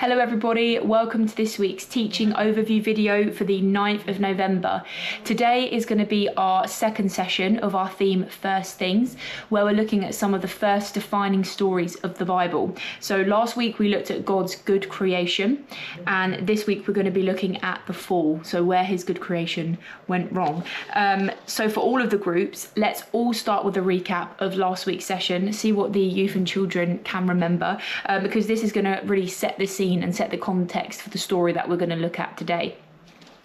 Hello everybody, welcome to this week's teaching overview video for the 9th of November. Today is going to be our second session of our theme First Things, where we're looking at some of the first defining stories of the Bible. So last week we looked at God's good creation, and this week we're going to be looking at the fall, so where his good creation went wrong. So for all of the groups, let's all start with a recap of last week's session, see what the youth and children can remember, because this is going to really set the scene and set the context for the story that we're going to look at today.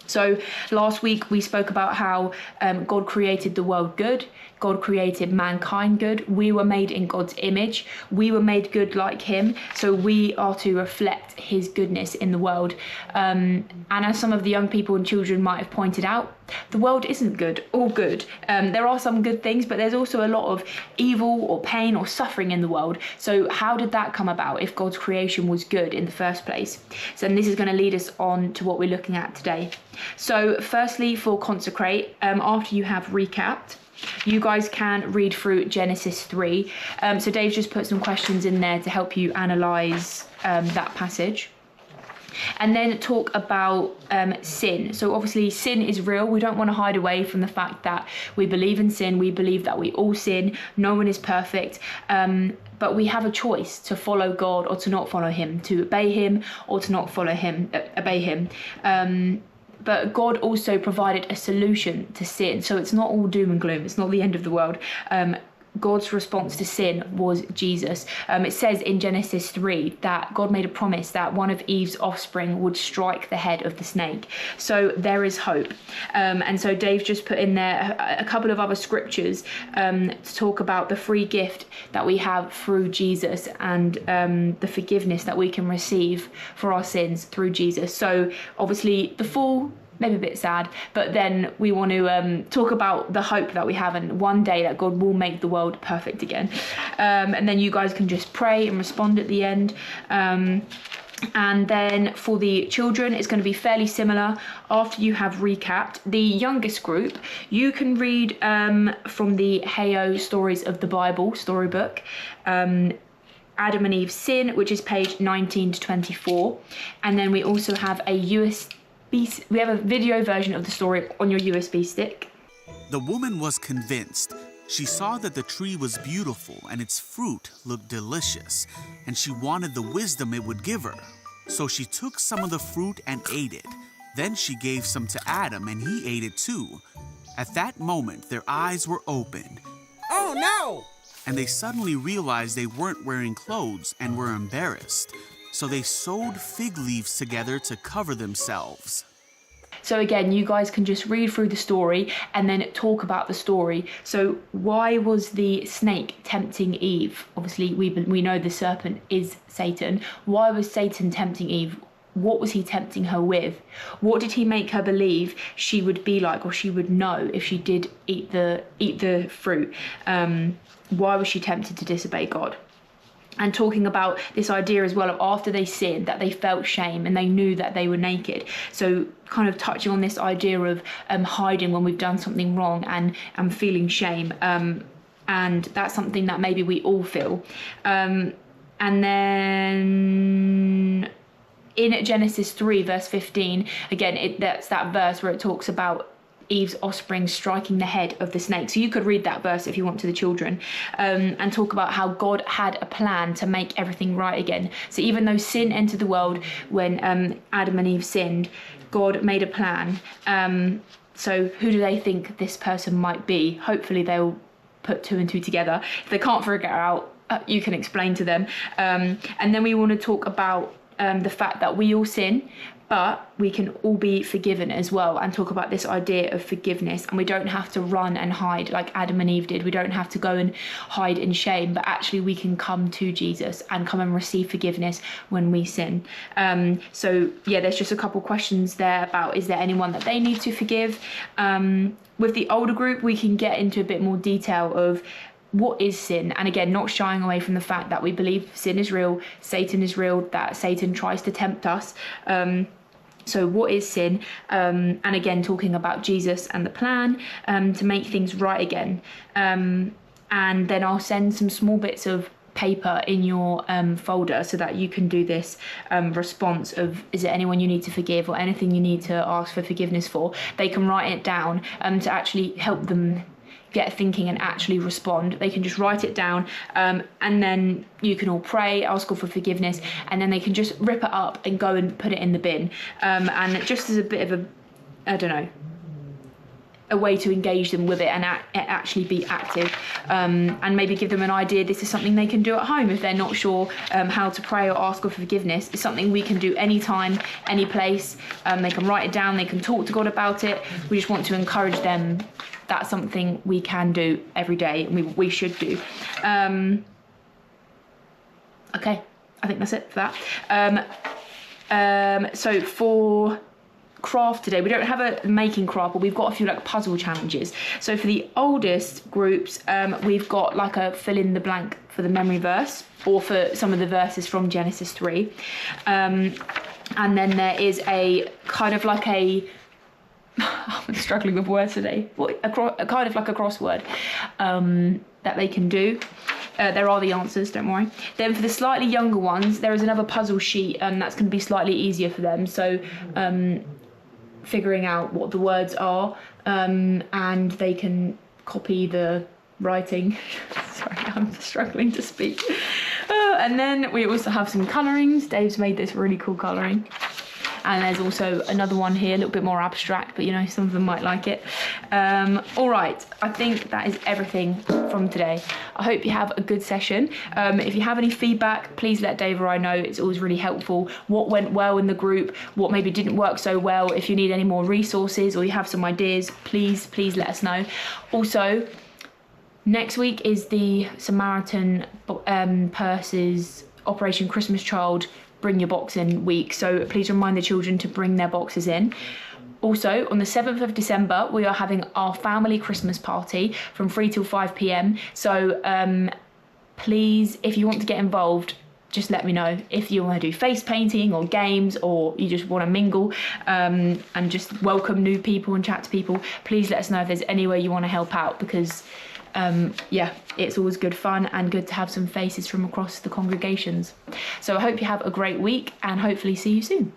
So last week we spoke about how God created the world good, God created mankind good, we were made in God's image, we were made good like him, so we are to reflect his goodness in the world. And as some of the young people and children might have pointed out, the world isn't good, all good. There are some good things, but there's also a lot of evil or pain or suffering in the world. So how did that come about if God's creation was good in the first place? So this is going to lead us on to what we're looking at today. So firstly, for consecrate, after you have recapped, you guys can read through Genesis 3. So Dave's just put some questions in there to help you analyse that passage. And then talk about sin. So obviously sin is real. We don't want to hide away from the fact that we believe in sin. We believe that we all sin. No one is perfect. But we have a choice to follow God or to not follow him, to obey him or to not follow him, obey him. But God also provided a solution to sin. So it's not all doom and gloom. It's not the end of the world. God's response to sin was Jesus. It says in Genesis 3 that God made a promise that one of Eve's offspring would strike the head of the snake. So there is hope. And so Dave's just put in there a couple of other scriptures to talk about the free gift that we have through Jesus and the forgiveness that we can receive for our sins through Jesus. So obviously the fall, maybe a bit sad, but then we want to talk about the hope that we have and one day that God will make the world perfect again. And then you guys can just pray and respond at the end. And then for the children, it's going to be fairly similar. After you have recapped, the youngest group, you can read from the Heyo Stories of the Bible storybook, Adam and Eve's Sin, which is page 19 to 24. And then we also have we have a video version of the story on your USB stick. The woman was convinced. She saw that the tree was beautiful and its fruit looked delicious, and she wanted the wisdom it would give her. So she took some of the fruit and ate it. Then she gave some to Adam, and he ate it too. At that moment, their eyes were opened. Oh no! And they suddenly realized they weren't wearing clothes and were embarrassed. So they sewed fig leaves together to cover themselves. So again, you guys can just read through the story and then talk about the story. So why was the snake tempting Eve? Obviously, we know the serpent is Satan. Why was Satan tempting Eve? What was he tempting her with? What did he make her believe she would be like, or she would know if she did eat the fruit? Why was she tempted to disobey God? And talking about this idea as well of after they sinned, that they felt shame and they knew that they were naked. So kind of touching on this idea of hiding when we've done something wrong and feeling shame. And that's something that maybe we all feel. And then in Genesis 3 verse 15, again, that's that verse where it talks about Eve's offspring striking the head of the snake. So you could read that verse if you want to the children, and talk about how God had a plan to make everything right again. So even though sin entered the world when Adam and Eve sinned, God made a plan. So who do they think this person might be? Hopefully they'll put two and two together. If they can't figure it out, you can explain to them. And then we want to talk about the fact that we all sin, but we can all be forgiven as well, and talk about this idea of forgiveness. And we don't have to run and hide like Adam and Eve did. We don't have to go and hide in shame, but actually we can come to Jesus and come and receive forgiveness when we sin. So yeah, there's just a couple questions there about, is there anyone that they need to forgive? With the older group, we can get into a bit more detail of what is sin, and again, not shying away from the fact that we believe sin is real, Satan is real, that Satan tries to tempt us. So what is sin? And again, talking about Jesus and the plan to make things right again. And then I'll send some small bits of paper in your folder so that you can do this response of, is there anyone you need to forgive or anything you need to ask for forgiveness for? They can write it down to actually help them get thinking and actually respond. They can just write it down, and then you can all pray, ask God for forgiveness, and then they can just rip it up and go and put it in the bin. And just as a bit of a way to engage them with it and actually be active, and maybe give them an idea. This is something they can do at home if they're not sure how to pray or ask God for forgiveness. It's something we can do anytime, any place. They can write it down, they can talk to God about it. We just want to encourage them. That's something we can do every day, and we should do. Okay, I think that's it for that. So for craft today, we don't have a making craft, but we've got a few like puzzle challenges. So for the oldest groups, we've got like a fill in the blank for the memory verse, or for some of the verses from Genesis 3. And then there is a kind of like a I'm struggling with words today. A kind of like a crossword that they can do. There are the answers, don't worry. Then for the slightly younger ones, there is another puzzle sheet, and that's going to be slightly easier for them. So figuring out what the words are, and they can copy the writing. Sorry, I'm struggling to speak. And then we also have some colourings. Dave's made this really cool colouring. And there's also another one here, a little bit more abstract, but you know, some of them might like it. All right, I think that is everything from today. I hope you have a good session. If you have any feedback, please let Dave or I know. It's always really helpful. What went well in the group, what maybe didn't work so well. If you need any more resources or you have some ideas, please let us know. Also, next week is the Samaritan Purses Operation Christmas Child Bring Your Box In week, so please remind the children to bring their boxes in. Also, on the 7th of December, we are having our family Christmas party from 3 till 5 p.m. So please, if you want to get involved, just let me know. If you want to do face painting or games, or you just want to mingle and just welcome new people and chat to people, please let us know if there's any way you want to help out, because yeah, it's always good fun and good to have some faces from across the congregations. So I hope you have a great week, and hopefully see you soon.